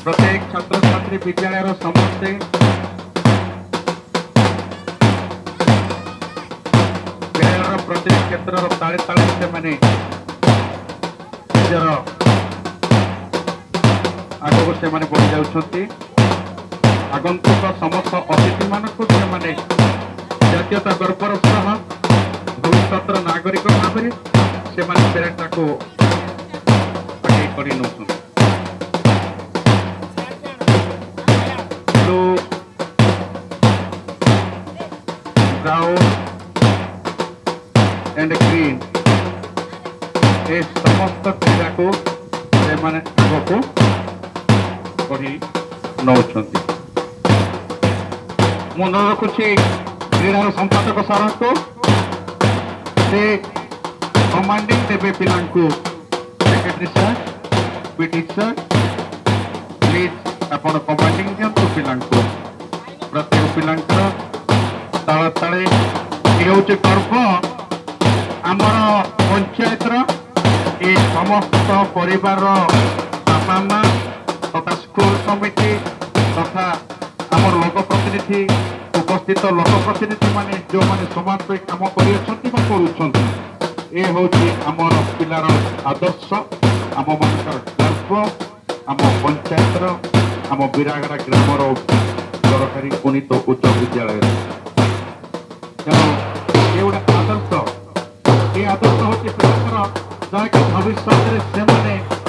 प्रत्येक छात्र छात्री विद्यालय समस्ते विद्यालय प्रत्येक क्षेत्र ताले ताले से माने निजर आगो से माने बढ़ी जाउछंती आगंतुक समस्त अतिथि मानक से माने जातीयता गर्वर सह भविष्य नागरिक भाव से माने पेरेंटा को आगे करी नउछंती एंड ग्रीन ए समस्त क्रीड़ा को आग को बढ़ी नौकरी मन रखुची क्रीडार संपादक सर को से कमांडिंग देवे पिला secretary sir PT sir please आपण कमांडिंग दिंतु पिला प्रत्येक पिला ताल ताले ये गर्व आमर पंचायत ये समस्त परिवार बापा माँ तथा स्कूल समिति तथा आम लोक प्रतिनिधि उपस्थित लोक प्रतिनिधि माने जो माने समाज पे काम कर ये हूँ आमर पिलार आदर्श आम मान गर्व आम पंचायत आम बिरागड़ा ग्रामर सरकारी उन्नीत उच्च विद्यालय तेणु ये गोटे आदर्श ये आदर्श हूँ पिला जहाँकि भविष्य से